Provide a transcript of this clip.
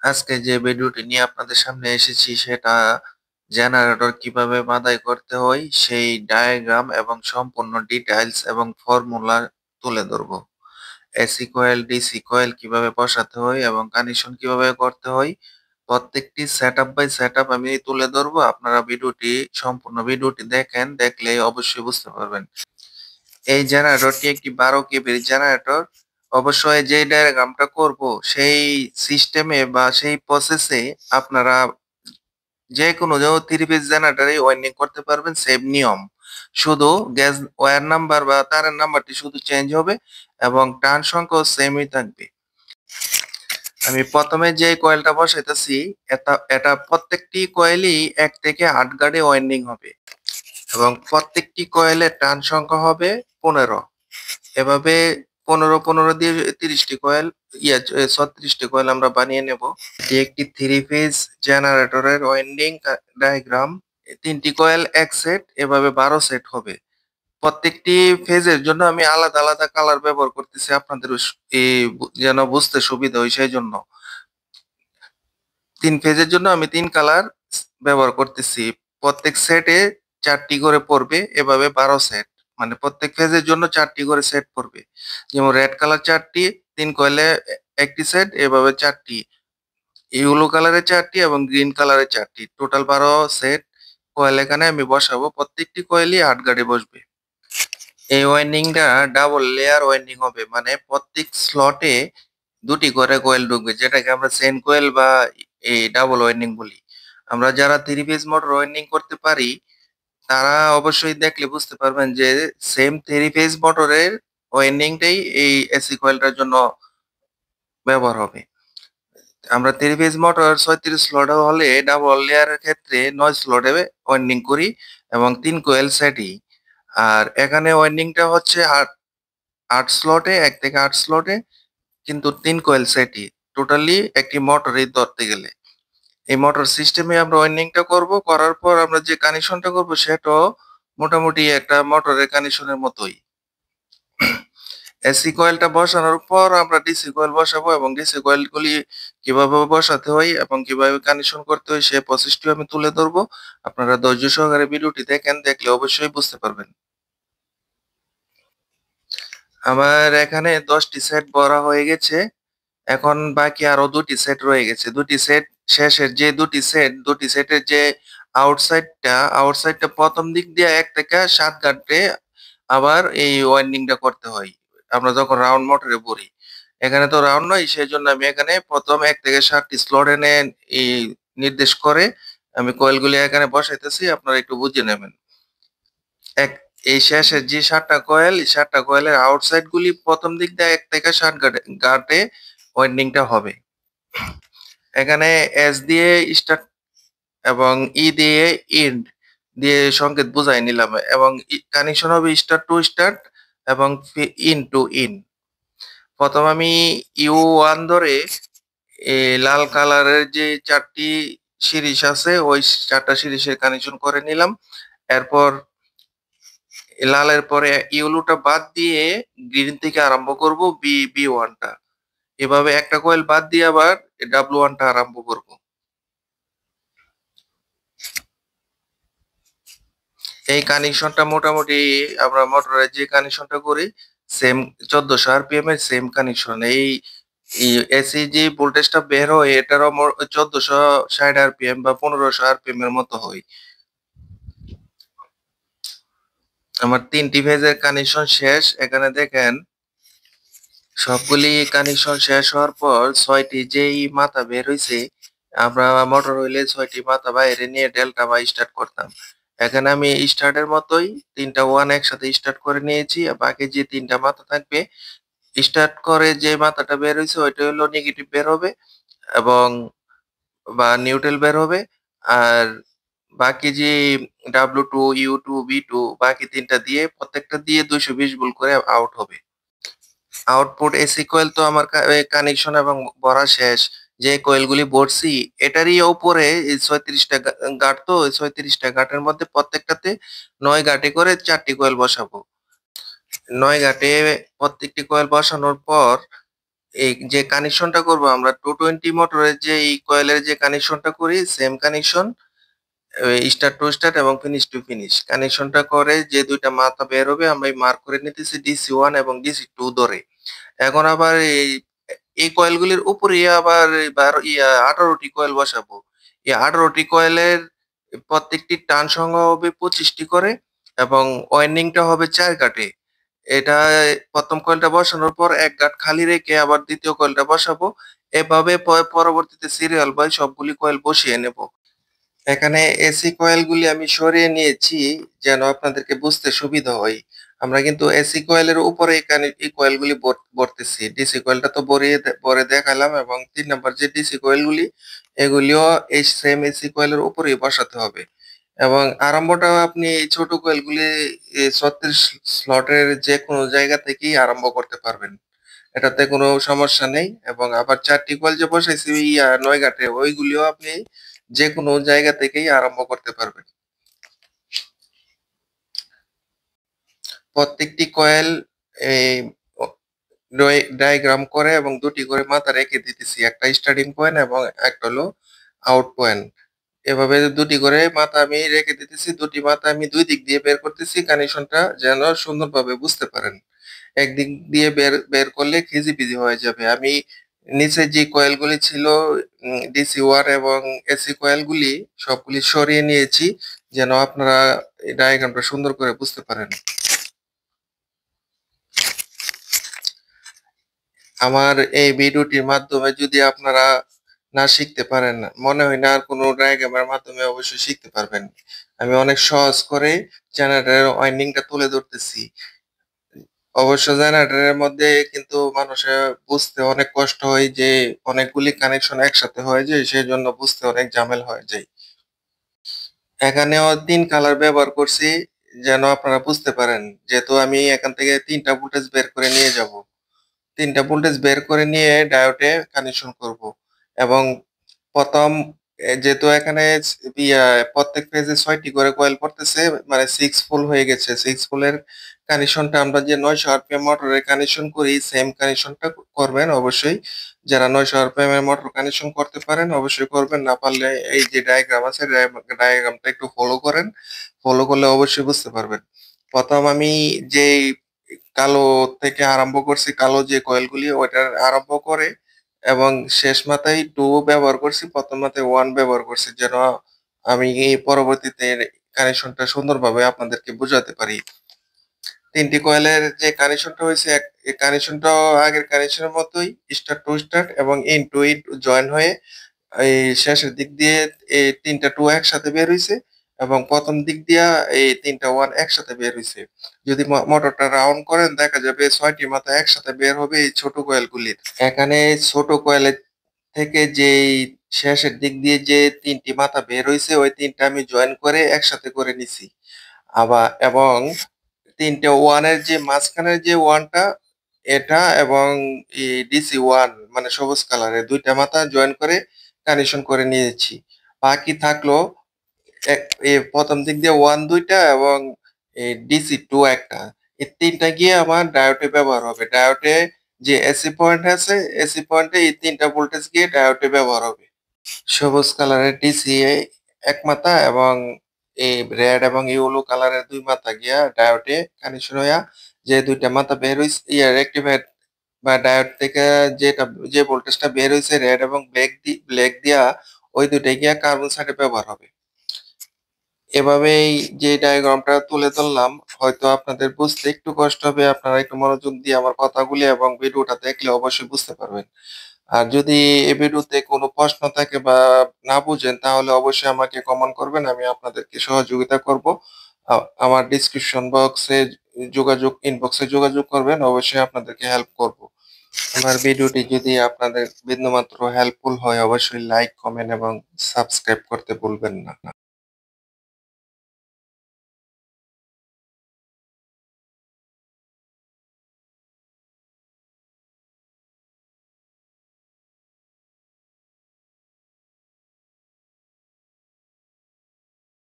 আজকে যে ভিডিওটি নিয়ে আপনাদের সামনে এসেছি সেটা জেনারেটর কিভাবে বাছাই করতে হয় সেই ডায়াগ্রাম এবং সম্পূর্ণ ডিটেইলস এবং ফর্মুলা তুলে ধরবো। এসি কয়েল, ডিসি কয়েল কিভাবে বসাতে হয় এবং কানেকশন কিভাবে করতে হয় প্রত্যেকটি সেটআপ বাই সেটআপ আমি তুলে ধরবো। আপনারা সম্পূর্ণ ভিডিওটি দেখেন, দেখলে অবশ্যই বুঝতে পারবেন। এই জেনারেটরটি একটি 12 কেভির জেনারেটর। অবশ্যই যে ডায়াগ্রামটা করব সেই সিস্টেমে বা সেই প্রসেসে আপনারা যেকোনো 3 পিস জেনারেটরে ওয়্যারিং করতে পারবেন, সেম নিয়ম। শুধু গ্যাস ওয়্যার নাম্বার বা তারের নাম্বারটি শুধু চেঞ্জ হবে এবং টার্ন সংখ্যাও সেমই থাকবে। আমি প্রথমে যে কয়েলটা বসাইতেছি এটা প্রত্যেকটি কয়েলই 1 থেকে 8 গাড়ি ওয়্যারিং হবে এবং প্রত্যেকটি কয়েলের টার্ন সংখ্যা হবে 15। এভাবে 15 দিয়ে 30টি কয়েল 36টি কয়েল আমরা বানিয়ে নেব। এটি একটি 3 ফেজ জেনারেটরের ওয়াইন্ডিং ডায়াগ্রাম। 3টি কয়েল 1 সেট, এভাবে 12 সেট হবে। প্রত্যেকটি ফেজের জন্য আমি আলাদা আলাদা কালার ব্যবহার করতেছি আপনাদের যেন বুঝতে সুবিধা হয় সেই জন্য। 3 ফেজের জন্য আমি 3 কালার ব্যবহার করতেছি। প্রত্যেক সেটে 4টি করে পড়বে, এভাবে 12 সেট। মানে প্রত্যেক ফেজের জন্য 4টি করে সেট পড়বে। যেমন রেড কালার 4টি, 3 কয়েলে একটি সেট, এভাবে 4টি। ইয়েলো কালারে 4টি এবং গ্রিন কালারে 4টি। টোটাল 12 সেট কয়েল এখানে আমি বসাবো। প্রত্যেকটি কয়েলই 8 গাড়ি বসবে। এই ওয়াইন্ডিংটা ডাবল লেয়ার ওয়াইন্ডিং হবে, মানে প্রত্যেক স্লটে 2টি করে কয়েল ঢুকবে, যেটাকে আমরা চেইন কয়েল বা এই ডাবল ওয়াইন্ডিং বলি। আমরা যারা 3 ফেজ মোটর ওয়াইন্ডিং করতে পারি তারা অবশ্যই দেখলে বুঝতে পারবেন যে সেম 3 ফেজ মোটরের ওয়াইন্ডিংটাই এই এসি কয়েলটার জন্য ব্যবহার হবে। আমরা 3 ফেজ মোটর 36 স্লট হলে ডাবল লেয়ারের ক্ষেত্রে 9 স্লটে ওয়াইন্ডিং করি এবং 3 কোয়েল সেটই। আর এখানে ওয়াইন্ডিংটা হচ্ছে 8 স্লটে, 1 থেকে 8 স্লটে, কিন্তু 3 কোয়েল সেটই। টোটালি একটি মোটরই ধরতে গেলে। এই মোটর সিস্টেমে আমরা ওয়াইন্ডিংটা করব। করার পর আমরা যে কানেকশনটা করব সেটাও মোটামুটি একটা মোটরের কানেকশনের মতোই। এসি কয়েলটা বসানোর পর আমরা ডিসি কয়েল বসাবো এবং ডিসি কয়েলগুলি কিভাবে বসাতে হয় এবং কিভাবে কানেকশন করতে হয় সেই প্রসেসটি আমি তুলে ধরবো। আপনারা ধৈর্য সহকারে ভিডিওটি দেখেন, দেখলে অবশ্যই বুঝতে পারবেন। আমার এখানে 10টি সেট ভরা হয়ে গেছে। এখন বাকি আরো 2টি সেট রয়ে গেছে। 2টি সেট শেষের যে 2টি সেটের যে আউটসাইডটা প্রথম দিক দিয়ে 1 থেকে 7 গাঁটে আবার এই ওয়াইন্ডিংটা করতে হয়। আমরা যখন রাউন্ড মোটরে ভরি। এখানে তো রাউন্ড নয়, সেজন্য আমি এখানে প্রথম 1 থেকে 7টি স্লট এনে এই নির্দেশ করে আমি কয়েলগুলি এখানে বসাইতেছি। আপনারা একটু বুঝে নেবেন। এক এই শেষের যে 7টা কয়েল, এই 7টা কয়েলের আউটসাইড গুলি প্রথম দিক দিয়ে 1 থেকে 7 গাঁটে ওয়াইন্ডিংটা হবে। এখানে এস দিয়ে স্টার্ট এবং ই দিয়ে এন্ড দিয়ে সংকেত বুঝাই নিলাম এবং কানেকশন হবে স্টার্ট টু স্টার্ট এবং ইন টু ইন। প্রথম আমি U1 ধরে লাল কালারের যে 4টি সিরিজ আছে ওই 4টা সিরিজের কানেকশন করে নিলাম। এরপর লালের পরে ইয়েলোটা বাদ দিয়ে গ্রিন থেকে আরম্ভ করব B1 টা। এভাবে একটা কয়েল বাদ দিয়ে আবার W1 টা আরম্ভ করব। এই কানেকশনটা মোটামুটি আমরা মোটরের যে কানেকশনটা করি সেম 1400 আরপিএম এর সেম কানেকশন। এই এসি যে ভোল্টেজটা বের হয় এটারও 1460 আরপিএম বা 1500 আরপিএম এর মতো হয়। আমার 3টি ফেজের কানেকশন শেষ। এখানে দেখেন সবগুলি কানেকশন শেষ হওয়ার পর 6টি যেই মাথা বের হইছে, আমরা মোটর হইলে 6টি মাথা বাইরে নিয়ে ডেল্টা বা স্টার্ট করতাম। এখানে আমি স্টার্টের মতোই 3টা ওয়ান একসাথে স্টার্ট করে নিয়েছি। আর বাকি যে 3টা মাথা থাকবে স্টার্ট করে যে মাথাটা বের হইছে ওইটা হলো নেগেটিভ বের হবে এবং বা নিউট্রাল বের হবে। আর বাকি যে W2, U2, B2 বাকি 3টা দিয়ে প্রত্যেকটা দিয়ে 220 ভোল্ট করে আউট হবে। আউটপুট এসি কয়েল তো আমার কানেকশন এবং ভরা শেষ। যে কয়েলগুলি ভরছি এটারই উপরে এই 36টা গাঁট, তো এই 36টা গাঁটের মধ্যে প্রত্যেকটাতে 9 গাঁটে করে 4টি কয়েল বসাবো। 9 গাঁটে প্রত্যেকটি কয়েল বসানোর পর এই যে কানেকশনটা করব আমরা 220 মোটরের যে এই কয়েলের যে কানেকশনটা করি same connection start to start এবং ফিনিশ টু ফিনিশ কানেকশনটা করে যে ২ টা মাথা বের হবে আমরা এই মার্ক করে নিতেছি DC1 এবং DC2 ধরে। এখন আবার এই কয়েলগুলির উপরে আবার এবার ১৮ টি কয়েল বসাবো। এই ১৮ টি কয়েলের প্রত্যেকটির টার্ন সংখ্যা হবে ২৫ টি করে এবং ওয়াইন্ডিংটা হবে ৪ গাঁটে। এটা ১ম কয়েলটা বসানোর পর ১ গাঁট খালি রেখে আবার ২য় কয়েলটা বসাবো। এভাবে পরবর্তীতে সিরিয়াল বাই সবগুলি কয়েল বসিয়ে নেব। এখানে এসি কয়েলগুলি আমি সরিয়ে নিয়েছি যেন আপনাদেরকে বুঝতে সুবিধা হয়। আমরা কিন্তু এসি কয়েলের উপরে এখানে এই কয়েলগুলি ভরতেছি। ডিসি কয়েলটা তো ভরে দেখালাম এবং ৩ নাম্বার যে ডিসি কয়েলগুলি এগুলিও এই সেম এসি কয়েলের উপরেই বসাতে হবে। এবং আরম্ভটাও আপনি এই ছোট কয়েলগুলি ৩৬ স্লটের যেকোনো জায়গা থেকেই আরম্ভ করতে পারবেন। এটাতে কোনো সমস্যা নেই এবং আবার ৪ টি কয়েল যে বসাইছি ৯ গাঁটে ওইগুলিও আপনি যেকোনো জায়গা থেকেই আরম্ভ করতে পারবেন। প্রত্যেকটি কয়েল এই অ ডায়াগ্রাম করে এবং ২ টি করে মাথা রেখে দিতেছি। একটা স্টার্টিং পয়েন্ট এবং একটা হলো আউট পয়েন্ট। এভাবে ২ টি করে মাথা আমি রেখে দিতেছি। ২ টি মাথা আমি ২ দিক দিয়ে বের করতেছি কানেকশনটা যেন সুন্দরভাবে বুঝতে পারেন। একদিক দিয়ে বের করলে খিজিবিজি হয়ে যাবে। আমি নিচে যে কয়েলগুলি ছিল DC1 এবং এসি কয়েলগুলি সবগুলি সরিয়ে নিয়েছি যেন আপনারা এই ডায়াগ্রামটা সুন্দর করে বুঝতে পারেন। আমার এই ভিডিওটির মাধ্যমে যদি আপনারা না শিখতে পারেন, মনে হয় না আর কোনো ডায়াগ্রামের মাধ্যমে অবশ্যই শিখতে পারবেন। আমি অনেক সহজ করে জেনারেটরের ওয়াইন্ডিংটা তুলে ধরতেছি। অবশ্য জেনারেটরের মধ্যে কিন্তু মানুষের বুঝতে অনেক কষ্ট হয় যে অনেকগুলি কানেকশন একসাথে হয়ে যায় সেজন্য বুঝতে অনেক ঝামেলা হয়ে যায়। এখানেও ৩ কালার ব্যবহার করছি যেন আপনারা বুঝতে পারেন। যেহেতু আমি এখান থেকে ৩ টা ভোল্টেজ বের করে নিয়ে যাবো। ৩ টা ভোল্টেজ বের করে নিয়ে ডায়োডে কানেকশন করব। এবং ১ম যেহেতু এখানে ইয়া প্রত্যেক ফেজে ৬ টি করে কয়েল পড়তেছে মানে ৬ পোল হয়ে গেছে। ৬ পোলের কানেকশনটা আমরা যে ৯০০ আরপিএম মোটরে কানেকশন করি সেম কানেকশনটা করবেন অবশ্যই। যারা ৯০০ আরপিএম এর মোটর কানেকশন করতে পারেন অবশ্যই করবেন। না পারলে এই যে ডায়াগ্রাম আছে ডায়াগ্রামটা একটু ফলো করেন। ফলো করলে অবশ্যই বুঝতে পারবেন। ১ম আমি যেই কালো থেকে আরম্ভ করছি, কালো যে কয়েলগুলি ওইটার আরম্ভ করে এবং শেষ মাথায় 2 ব্যবহার করছি, ১ম মাথায় 1 ব্যবহার করছি যেন আমি এই পরবর্তীতে কানেকশনটা সুন্দরভাবে আপনাদেরকে বুঝাতে পারি। ৩ টি কয়েলের যে কানেকশনটা হইছে এই কানেকশনটাও আগের কানেকশনের মতোই স্টার টু স্টার এবং ইন টু ইন জয়েন হয়ে এই শেষের দিক দিয়ে এই ৩ টা 2 একসাথে বের হইছে এবং ১ম দিক দিয়া এই ৩ টা 1 একসাথে বের হইছে। যদি মোটরটা রাউন্ড করেন দেখা যাবে ৬ টি মাথা একসাথে বের হবে এই ছোট কয়েলগুলির। এখানে ছোট কয়েলের থেকে যেই শেষের দিক দিয়ে যে ৩ টি মাথা বের হইছে ওই ৩ টা আমি জয়েন করে একসাথে করে নিছি। এবং ৩ টে 1 এর যে মাঝখানের যে 1 টা এটা এবং DC1 মানে সবুজ কালারের ২ টা মাথা জয়েন করে কানেকশন করে নিয়েছি। বাকি থাকলো এক ১ম দিক দিয়ে 1 ২ টা এবং DC2 একটা। এই ৩ টা গিয়ে আমার ডায়োডে ব্যবহার হবে। ডায়োডে যে এসি পয়েন্ট আছে, এসি পয়েন্টে এই ৩ টা ভোল্টেজ গিয়ে ডায়োডে ব্যবহার হবে। সবুজ কালারের ডিসি ১ মাথা এবং এই রেড এবং ইয়েলো কালারের ২ মাথা গিয়া ডায়োডে কানেকশন হইয়া যে ২ টা মাথা বের হইছে রেক্টিফায়ার বা ডায়োড থেকে যে ভোল্টেজটা বের হইছে রেড এবং ব্লাক দিয়া ওই ২ টাই গিয়া কার্বন সাইডে ব্যবহার হবে। এভাবেই যে ডায়াগ্রামটা তুলে ধরলাম হয়তো আপনাদের বুঝতে একটু কষ্ট হবে। আপনারা একটু মনোযোগ দিয়ে আমার কথাগুলি এবং ভিডিওটা দেখলে অবশ্যই বুঝতে পারবেন। আর যদি এই ভিডিওতে কোনো প্রশ্ন থাকে বা না বুঝেন তাহলে অবশ্যই আমাকে কমেন্ট করবেন। আমি আপনাদেরকে সহযোগিতা করব। আ আমার ডেসক্রিপশন বক্সে ইনবক্সে যোগাযোগ করবেন। অবশ্যই আপনাদেরকে হেল্প করব। আমার ভিডিওটি যদি আপনাদের বিন্দুমাত্র হেল্পফুল হয় অবশ্যই লাইক, কমেন্ট এবং সাবস্ক্রাইব করতে ভুলবেন না।